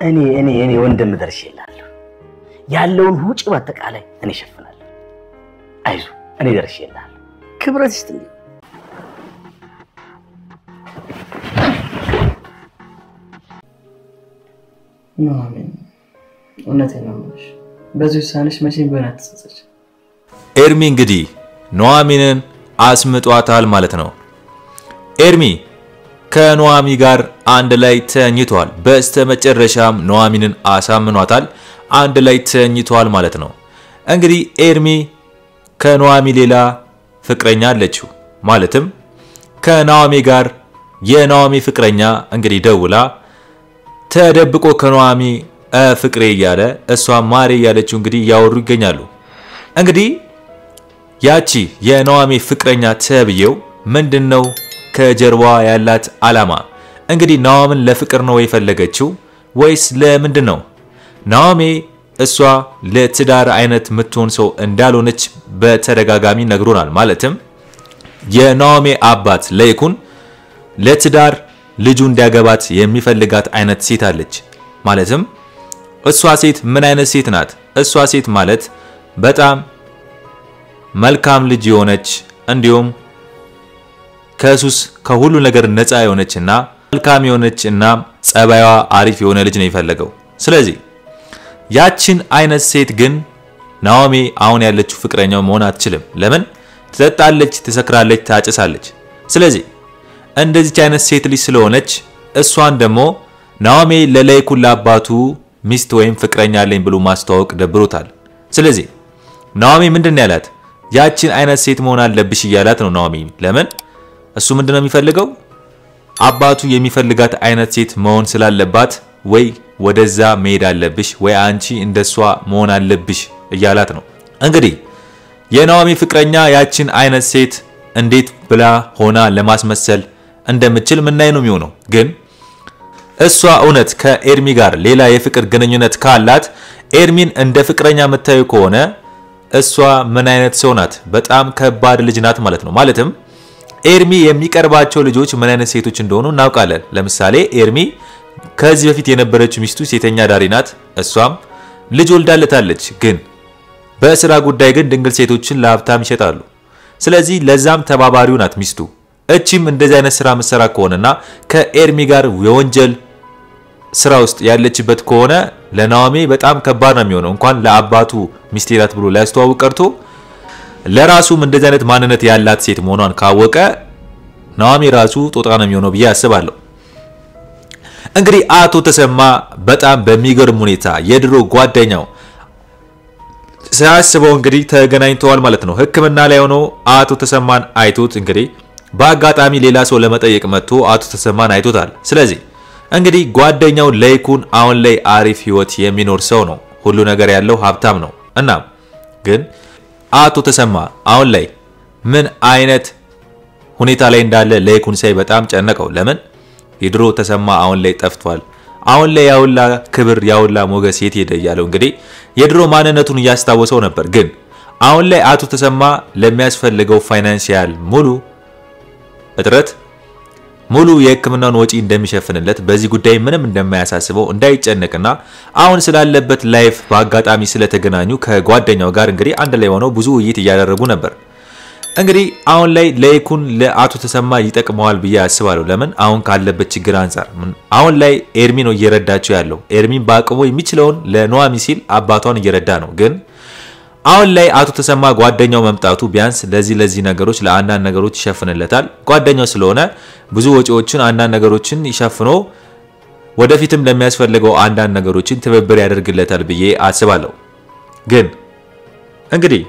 እኔ ወንድም ደርሼላለሁ ያለውን ሁጭ በአጠቃላይ እኔ ሸፍናለሁ አይዞ እኔ ደርሼላለሁ ክብረት ይስጥልኝ አሜን እውነቴን ነው በዚህ ሳንሽ መቼም ቢሆን አትጸጸች ኤርሚ እንግዲህ ኑሐሚንን አስምጧታል ማለት ነው ኤርሚ ከኑሐሚ ጋር አንድ ላይ ተኝቷል በስተመጨረሻም ኑሐሚንን አሳምኗታል አንድ ላይ ተኝቷል ማለት ነው እንግዲህ ኤርሚ ከኑሐሚ ሌላ ፍቅረኛ አለችው ማለትም ከኑሐሚ ጋር የኑሐሚ ፍቅረኛ እንግዲህ ደውላ ተደብቆ ከኑሐሚ ፍቅሬ ያለ እሷ ማሬ ያለችው እንግዲህ ያወሩ ይገኛሉ እንግዲህ ያቺ የኑሐሚ ፍቅረኛ ተብየው ምንድነው ከጀርባ ያላት አላማ እንግዲህ ኑሐሚን ለፍቅር ነው የፈለገችው ወይስ ለምንድነው ኑሐሚ እሷ ለትዳር አይነት ምትሆን ሰው እንዳልሆነች በተደጋጋሚ ነግሮናል ማለትም የኑሐሚ አባት ለይኩን ለትዳር ልጁ እንዲያገባት የሚፈልጋት አይነት ሴት አለች ማለትም እሷ ሴት ምን አይነት ሴት ናት እሷ ሴት ማለት በጣም መልካም ልጅ የሆነች እንዲሁም ከሱስ ከሁሉ ነገር ነፃ የሆነችና መልካም የሆነችና ጸባይዋ አሪፍ የሆነ ልጅ ነው የፈለገው ስለዚህ ያቺን አይነት ሴት ግን ኑሐሚ አሁን ያለችው ፍቅረኛው መሆን አትችልም ለምን ትጠጣለች ትሰክራለች ታጨሳለች ስለዚህ እንደዚህ አይነት ሴት ልጅ ስለሆነች እሷን ደግሞ ኑሐሚ ለለይኩን ለአባቱ ሚስት ወይም ፍቅረኛ አለኝ ብሎ ማስተዋወቅ ደብሮታል ስለዚህ ኑሐሚ ምንድነው ያላት ያቺን አይነት ሴት መሆን አለብሽ ይያላት ነው ኑሐሚ ለምን እሱ ምንድነው የሚፈልገው አባቱ የሚፈልጋት አይነት ሴት መሆን ስላለባት ወይ ወደዛ መሄድ አለብሽ ወይ አንቺ እንደሷ መሆን አለብሽ ይያላት ነው እንግዲህ የኑሐሚ ፍቅረኛ ያቺን አይነት ሴት እንዴት ብላ ሆና ለማስመሰል እንደምትችል ምናይ ነው የሚሆነው ግን እሷ እውነት ከኤርሚ ጋር ሌላ የፍቅር ግንኙነት ካላት ኤርሚን እንደ ፍቅረኛ መታዩ ከሆነ እሷ ምን አይነት ሰው ናት በጣም ከባድ ልጅ ናት ማለት ነው ማለትም ኤርሚ የሚቀርባቸው ልጆች ምን አይነት ሴቶች እንደሆኑ እናውቃለን ለምሳሌ ኤርሚ ከዚህ በፊት የነበረችው ሚስቱ ሴተኛ ዳሪ ናት እሷም ልጅ ወልዳለታለች ግን በስራ ጉዳይ ግን ድንግል ሴቶችን ለሀብታም ይሸጣሉ ስለዚህ ለዛም ተባባሪው ናት ሚስቱ እቺም እንደዚህ አይነት ስራ መስራ ከሆነና ከኤርሚ ጋር የወንጀል ስራ ውስጥ ያለችበት ከሆነ ለኑሐሚ በጣም ከባድ ነው የሚሆነው እንኳን ለአባቱ ሚስቴራት ብሎ ሊያስተዋውቅ ቀርቶ ለራሱም እንደዚህ አይነት ማንነት ያላት ሴት መሆኗን ካወቀ ኑሐሚ ራሱ ጦጣ ነው የሚሆነው ብዬ አስባለሁ እንግዲህ አቶ ተሰማ በጣም በሚገርም ሁኔታ የድሮ ጓደኛው ሳያስበው እንግዲህ ተገናኝተዋል ማለት ነው ህክምና ላይ ሆኖ አቶ ተሰማን አይቶት እንግዲህ በአጋጣሚ ሌላ ሰው ለመጠየቅ መጥቶ አቶ ተሰማን አይቶታል ስለዚህ እንግዲህ ጓደኛው ለይኩን አሁን ላይ አሪፍ ህይወት የሚኖር ሰው ነው ሁሉ ነገር ያለው ሀብታም ነው እና ግን አቶ ተሰማ አሁን ላይ ምን አይነት ሁኔታ ላይ እንዳለ ለይኩን ሳይ በጣም ጨነቀው ለምን የድሮ ተሰማ አሁን ላይ ጠፍቷል አሁን ላይ ያውላ ክብር ያውላ ሞገስ የት ሄደ ያለው እንግዲህ የድሮ ማንነቱን ያስታወሰው ነበር ግን አሁን ላይ አቶ ተሰማ ለሚያስፈልገው ፋይናንሻል ሙሉ እጥረት ሙሉ የህክምናውን ወጪ እንደሚሸፍንለት በዚህ ጉዳይ ምንም እንደማያሳስበው እንዳይጨነቅና አሁን ስላለበት ላይፍ በአጋጣሚ ስለተገናኙ ከጓደኛው ጋር እንግዲህ አንድ ላይ ሆነው ብዙ ውይይት ያደረጉ ነበር እንግዲህ አሁን ላይ ለይኩን ለአቶ ተሰማ ይጠቅመዋል ብዬ አስባለሁ ለምን አሁን ካለበት ችግር አንፃር አሁን ላይ ኤርሚ ነው እየረዳቸው ያለው ኤርሚን ባቅሞ የሚችለውን ለኑሐሚ ሲል አባቷን እየረዳ ነው ግን አሁን ላይ አቶ ተሰማ ጓደኛው መምጣቱ ቢያንስ ለዚህ ነገሮች ለአንዳንድ ነገሮች ይሸፍንለታል ጓደኛው ስለሆነ ብዙ ወጪዎችን አንዳንድ ነገሮችን ይሸፍኖ ወደፊትም ለሚያስፈልገው አንዳንድ ነገሮችን ትብብር ያደርግለታል ብዬ አስባለሁ ግን እንግዲህ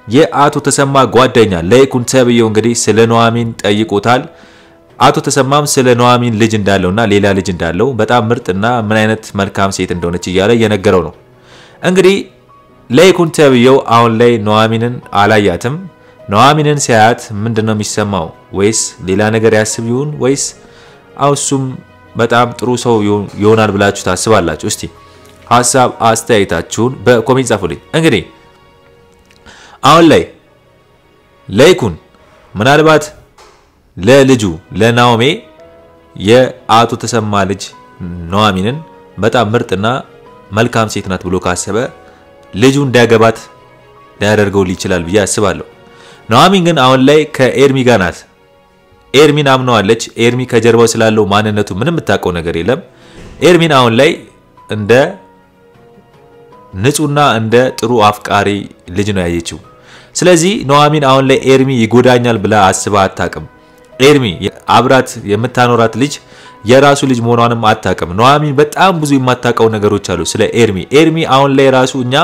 የአቶ ተሰማ ጓደኛ ለይኩን ተብየው እንግዲህ ስለ ኑሐሚን ጠይቆታል አቶ ተሰማም ስለ ኑሐሚን ልጅ እንዳለውና ሌላ ልጅ እንዳለው በጣም ምርጥና ምን አይነት መልካም ሴት እንደሆነች ይያለ የነገረው ነው እንግዲህ ለይኩን ተብየው አሁን ላይ ኑሐሚንን አላያትም ኑሐሚንን ሲያያት ምንድነው የሚሰማው ወይስ ሌላ ነገር ያስብ ይሁን ወይስ አውሱም በጣም ጥሩ ሰው ይሆናል ብላችሁ ታስባላችሁ እስቲ ሐሳብ አስተያየታችሁን በኮሜንት ጻፉልኝ እንግዲህ አሁን ላይ ለይኩን ምናልባት ለልጁ ለናኦሚ የአቶ ተሰማ ልጅ ኑሐሚንን በጣም ምርጥና መልካም ሴት ናት ብሎ ካሰበ ልጁ እንዲያገባት ሊያደርገው ይችላል ብዬ አስባለሁ። ኑሐሚን ግን አሁን ላይ ከኤርሚ ጋር ናት። ኤርሚን አምነዋለች። ኤርሚ ከጀርባው ስላለው ማንነቱ ምንም የምታውቀው ነገር የለም። ኤርሚን አሁን ላይ እንደ ንጹህና እንደ ጥሩ አፍቃሪ ልጅ ነው ያየችው። ስለዚህ ኑሐሚን አሁን ላይ ኤርሚ ይጎዳኛል ብላ አስባ አታውቅም። ኤርሚ አብራት የምታኖራት ልጅ የራሱ ልጅ መሆኗንም አታውቅም። ኑሐሚን በጣም ብዙ የማታውቀው ነገሮች አሉ ስለ ኤርሚ። ኤርሚ አሁን ላይ ራሱ እኛ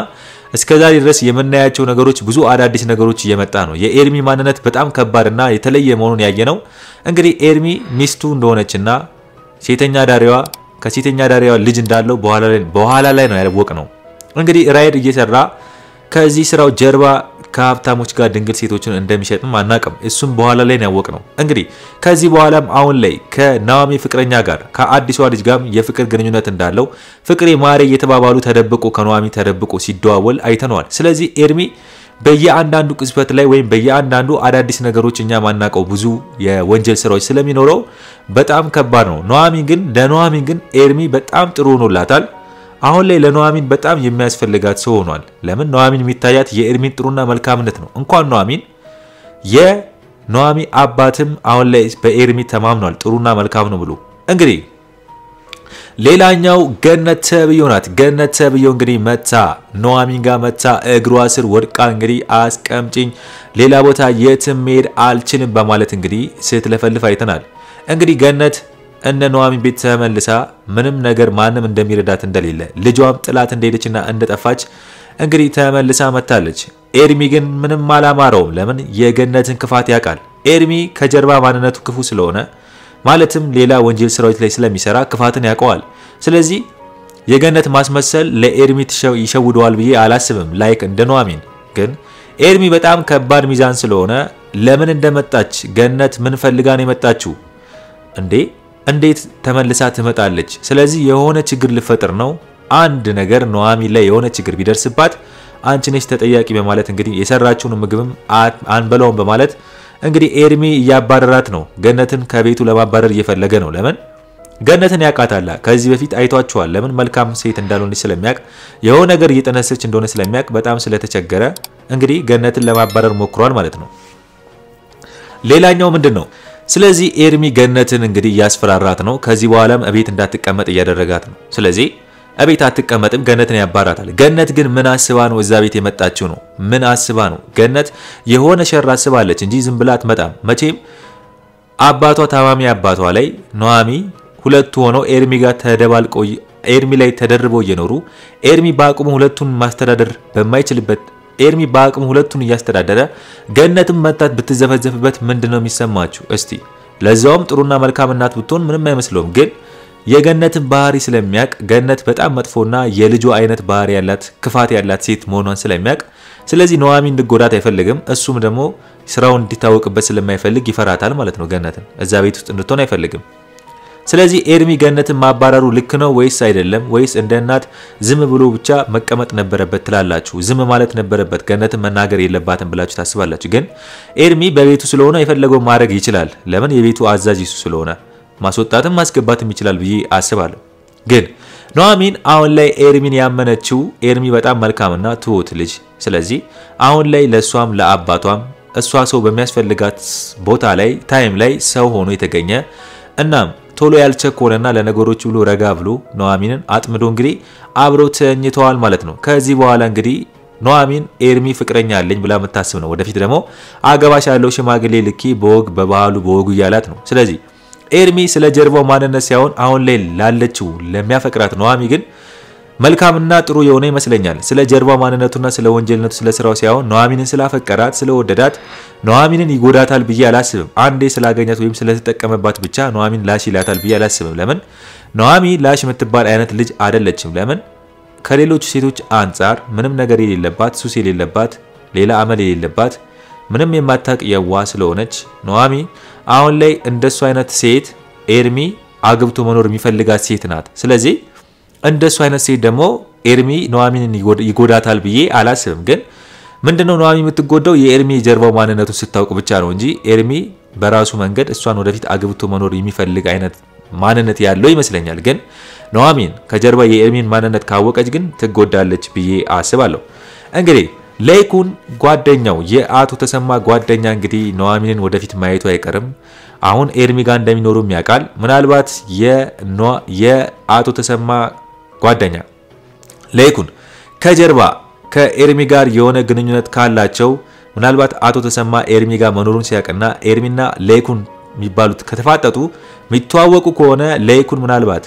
እስከዛሬ ድረስ የምናያቸው ነገሮች ብዙ አዳዲስ ነገሮች እየመጣ ነው። የኤርሚ ማንነት በጣም ከባድና የተለየ መሆኑን ያየነው እንግዲህ ኤርሚ ሚስቱ እንደሆነችና ሴተኛ ዳሪዋ ከሴተኛ ዳሪዋ ልጅ እንዳለው በኋላ ላይ ነው ያወቅነው። እንግዲህ ራይድ እየሰራ ከዚህ ስራው ጀርባ ከሀብታሞች ጋር ድንግል ሴቶችን እንደሚሸጥም አናውቅም። እሱም በኋላ ላይ ነው ያወቅነው። እንግዲህ ከዚህ በኋላም አሁን ላይ ከናኦሚ ፍቅረኛ ጋር ከአዲሷ ልጅ ጋር የፍቅር ግንኙነት እንዳለው ፍቅሬ ማሬ እየተባባሉ ተደብቆ ከኑሐሚን ተደብቆ ሲደዋወል አይተነዋል። ስለዚህ ኤርሚ በየአንዳንዱ ቅጽበት ላይ ወይም በየአንዳንዱ አዳዲስ ነገሮች እኛ ማናውቀው ብዙ የወንጀል ስራዎች ስለሚኖረው በጣም ከባድ ነው። ለኑሐሚን ግን ኤርሚ በጣም ጥሩ ሆኖላታል። አሁን ላይ ለኑሐሚን በጣም የሚያስፈልጋት ሰው ሆኗል። ለምን ኑሐሚን የሚታያት የኤርሚን ጥሩና መልካምነት ነው። እንኳን ኑሐሚን የኑሐሚን አባትም አሁን ላይ በኤርሚ ተማምኗል ጥሩና መልካም ነው ብሎ። እንግዲህ ሌላኛው ገነት ተብየው ናት። ገነት ተብየው እንግዲህ መታ ኑሐሚን ጋር መታ እግሯ ስር ወድቃ እንግዲህ አስቀምጪኝ ሌላ ቦታ የትም መሄድ አልችልም በማለት እንግዲህ ስትለፈልፍ አይተናል። እንግዲህ ገነት እነ ኑሐሚን ቤት ተመልሳ ምንም ነገር ማንም እንደሚረዳት እንደሌለ ልጇም ጥላት እንደሄደችና እንደጠፋች እንግዲህ ተመልሳ መታለች። ኤርሚ ግን ምንም አላማረውም። ለምን የገነትን ክፋት ያውቃል። ኤርሚ ከጀርባ ማንነቱ ክፉ ስለሆነ ማለትም ሌላ ወንጀል ስራዎች ላይ ስለሚሰራ ክፋትን ያውቀዋል። ስለዚህ የገነት ማስመሰል ለኤርሚ ይሸውደዋል ብዬ አላስብም። ላይክ እንደ ኑሐሚን ግን ኤርሚ በጣም ከባድ ሚዛን ስለሆነ ለምን እንደመጣች ገነት ምን ፈልጋ ነው የመጣችው እንዴት ተመልሳ ትመጣለች? ስለዚህ የሆነ ችግር ልፈጥር ነው። አንድ ነገር ኑሐሚን ላይ የሆነ ችግር ቢደርስባት አንቺ ነሽ ተጠያቂ በማለት እንግዲህ የሰራችውን ምግብም አንበላውም በማለት እንግዲህ ኤርሚ እያባረራት ነው። ገነትን ከቤቱ ለማባረር እየፈለገ ነው። ለምን ገነትን ያውቃታል። ከዚህ በፊት አይቷቸዋል። ለምን መልካም ሴት እንዳልሆነች ስለሚያውቅ የሆነ ነገር እየጠነሰች እንደሆነ ስለሚያውቅ በጣም ስለተቸገረ እንግዲህ ገነትን ለማባረር ሞክሯል ማለት ነው። ሌላኛው ምንድነው? ስለዚህ ኤርሚ ገነትን እንግዲህ ያስፈራራት ነው። ከዚህ በኋላም እቤት እንዳትቀመጥ እያደረጋት ነው። ስለዚህ እቤት አትቀመጥም፣ ገነትን ያባራታል። ገነት ግን ምን አስባ ነው እዛ ቤት የመጣችው ነው? ምን አስባ ነው? ገነት የሆነ ሸር አስባለች እንጂ ዝም ብላ አትመጣም። መቼም አባቷ ታማሚ አባቷ ላይ ኑሐሚን ሁለቱ ሆነው ኤርሚ ጋር ተደባልቆ ኤርሚ ላይ ተደርበው እየኖሩ ኤርሚ በአቅሙ ሁለቱን ማስተዳደር በማይችልበት ኤርሚ በአቅሙ ሁለቱን እያስተዳደረ ገነትም መጣት ብትዘፈዘፍበት ምንድነው የሚሰማችሁ? እስቲ ለዛውም ጥሩና መልካም እናት ብትሆን ምንም አይመስለውም። ግን የገነትን ባህሪ ስለሚያቅ ገነት በጣም መጥፎና የልጁ አይነት ባህሪ ያላት ክፋት ያላት ሴት መሆኗን ስለሚያቅ ስለዚህ ኑሐሚን እንድትጎዳት አይፈልግም። እሱም ደግሞ ስራውን እንዲታወቅበት ስለማይፈልግ ይፈራታል ማለት ነው። ገነትን እዛ ቤት ውስጥ እንድትሆን አይፈልግም። ስለዚህ ኤርሚ ገነትን ማባረሩ ልክ ነው ወይስ አይደለም? ወይስ እንደ እናት ዝም ብሎ ብቻ መቀመጥ ነበረበት ትላላችሁ? ዝም ማለት ነበረበት ገነትን መናገር የለባትም ብላችሁ ታስባላችሁ? ግን ኤርሚ በቤቱ ስለሆነ የፈለገው ማድረግ ይችላል። ለምን የቤቱ አዛዥ እሱ ስለሆነ ማስወጣትም ማስገባትም ይችላል ብዬ አስባለሁ። ግን ኑሐሚን አሁን ላይ ኤርሚን ያመነችው ኤርሚ በጣም መልካምና ትሁት ልጅ ስለዚህ አሁን ላይ ለሷም ለአባቷም እሷ ሰው በሚያስፈልጋት ቦታ ላይ ታይም ላይ ሰው ሆኖ የተገኘ እናም ቶሎ ያልቸኮለና ለነገሮች ብሎ ረጋ ብሎ ኑሐሚንን አጥምዶ እንግዲህ አብረው ተኝተዋል ማለት ነው። ከዚህ በኋላ እንግዲህ ኑሐሚን ኤርሚ ፍቅረኛ አለኝ ብላ መታሰብ ነው። ወደፊት ደግሞ አገባሽ ያለው ሽማግሌ ልኪ በወግ በባህሉ በወጉ ያላት ነው። ስለዚህ ኤርሚ ስለ ጀርባው ማንነት ሳይሆን አሁን ላይ ላለችው ለሚያፈቅራት ኑሐሚን ግን መልካምና ጥሩ የሆነ ይመስለኛል። ስለ ጀርባው ማንነቱና ስለ ወንጀልነቱ ስለ ስራው ሳይሆን ኑሐሚንን ስላፈቀራት ስለወደዳት ኑሐሚንን ይጎዳታል ብዬ አላስብም። አንዴ ስላገኛት ወይም ስለተጠቀመባት ብቻ ኑሐሚን ላሽ ይላታል ብዬ አላስብም። ለምን ኑሐሚን ላሽ የምትባል አይነት ልጅ አይደለችም። ለምን ከሌሎች ሴቶች አንፃር ምንም ነገር የሌለባት ሱስ የሌለባት ሌላ አመል የሌለባት ምንም የማታቅ የዋ ስለሆነች ኑሐሚን አሁን ላይ እንደሱ አይነት ሴት ኤርሚ አግብቶ መኖር የሚፈልጋት ሴት ናት። ስለዚህ እንደሱ አይነት ሴት ደግሞ ኤርሚ ኑሐሚንን ይጎዳታል ብዬ አላስብም። ግን ምንድነው ኑሐሚን የምትጎዳው የኤርሚ ጀርባው ማንነቱን ስታውቅ ብቻ ነው እንጂ ኤርሚ በራሱ መንገድ እሷን ወደፊት አግብቶ መኖር የሚፈልግ አይነት ማንነት ያለው ይመስለኛል። ግን ኑሐሚን ከጀርባ የኤርሚን ማንነት ካወቀች ግን ትጎዳለች ብዬ አስባለሁ። እንግዲህ ለይኩን ጓደኛው የአቶ ተሰማ ጓደኛ እንግዲህ ኑሐሚንን ወደፊት ማየቱ አይቀርም። አሁን ኤርሚ ጋር እንደሚኖሩም ያውቃል። ምናልባት የአቶ ተሰማ ጓደኛ ለይኩን ከጀርባ ከኤርሚ ጋር የሆነ ግንኙነት ካላቸው ምናልባት አቶ ተሰማ ኤርሚ ጋር መኖሩን ሲያቀና ኤርሚና ለይኩን የሚባሉት ከተፋጠጡ የሚተዋወቁ ከሆነ ለይኩን ምናልባት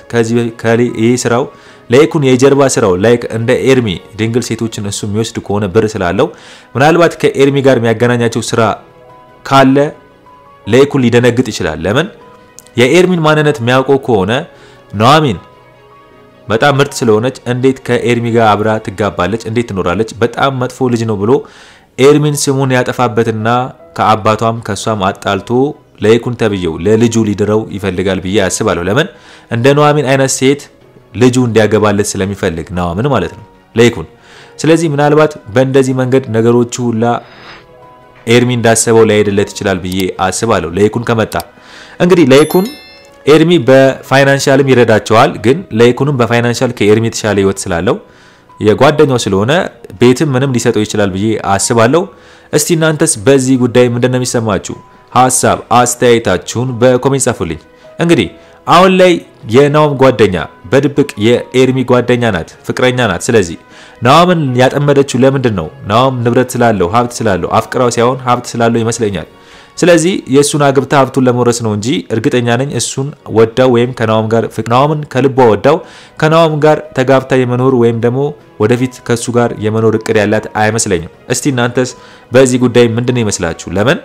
ይሄ ስራው ለይኩን የጀርባ ስራው ላይክ እንደ ኤርሚ ድንግል ሴቶችን እሱ የሚወስድ ከሆነ ብር ስላለው ምናልባት ከኤርሚ ጋር የሚያገናኛቸው ስራ ካለ ለይኩን ሊደነግጥ ይችላል። ለምን የኤርሚን ማንነት የሚያውቀው ከሆነ ኑሐሚን በጣም ምርጥ ስለሆነች እንዴት ከኤርሚ ጋር አብራ ትጋባለች እንዴት ትኖራለች በጣም መጥፎ ልጅ ነው ብሎ ኤርሚን ስሙን ያጠፋበትና ከአባቷም ከሷም አጣልቶ ለይኩን ተብየው ለልጁ ሊድረው ይፈልጋል ብዬ አስባለሁ። ለምን እንደ ኑሐሚን አይነት ሴት ልጁ እንዲያገባለት ስለሚፈልግ ኑሐሚን ማለት ነው ለይኩን። ስለዚህ ምናልባት በእንደዚህ መንገድ ነገሮቹ ሁላ ኤርሚ እንዳሰበው ላይሄድለት ይችላል ብዬ አስባለሁ። ለይኩን ከመጣ እንግዲህ ለይኩን ኤርሚ በፋይናንሻልም ይረዳቸዋል። ግን ለይኩንም በፋይናንሻል ከኤርሚ የተሻለ ህይወት ስላለው የጓደኛው ስለሆነ ቤትም ምንም ሊሰጠው ይችላል ብዬ አስባለሁ። እስቲ እናንተስ በዚህ ጉዳይ ምንድነው የሚሰማችሁ? ሐሳብ አስተያየታችሁን በኮሜንት ጻፉልኝ። እንግዲህ አሁን ላይ የናኦም ጓደኛ በድብቅ የኤርሚ ጓደኛ ናት ፍቅረኛ ናት። ስለዚህ ናኦምን ያጠመደችው ለምንድነው? ናኦም ንብረት ስላለው ሀብት ስላለው አፍቅራው ሳይሆን ሀብት ስላለው ይመስለኛል። ስለዚህ የሱን አግብታ ሀብቱን ለመውረስ ነው እንጂ እርግጠኛ ነኝ እሱን ወዳው ወይም ከናኦም ጋር ናኦምን ከልቧ ወዳው ከናኦም ጋር ተጋብታ የመኖር ወይም ደግሞ ወደፊት ከሱ ጋር የመኖር እቅድ ያላት አይመስለኝም። እስቲ እናንተስ በዚህ ጉዳይ ምንድነው ይመስላችሁ? ለምን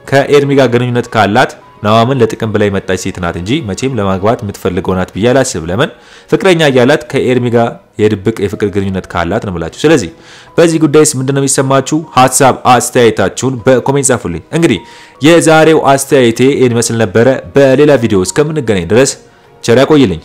ከኤርሚ ጋር ግንኙነት ካላት ናኦምን ለጥቅም ብላ የመጣች ሴት ናት እንጂ መቼም ለማግባት የምትፈልገው ናት ብዬ አላስብ። ለምን ፍቅረኛ ያላት ከኤርሚ ጋር የድብቅ የፍቅር ግንኙነት ካላት ነው ብላችሁ። ስለዚህ በዚህ ጉዳይስ ምንድነው የሚሰማችሁ? ሐሳብ አስተያየታችሁን በኮሜንት ጻፉልኝ። እንግዲህ የዛሬው አስተያየቴ ይመስል ነበረ። በሌላ ቪዲዮ እስከምንገናኝ ድረስ ቸር ያቆይልኝ።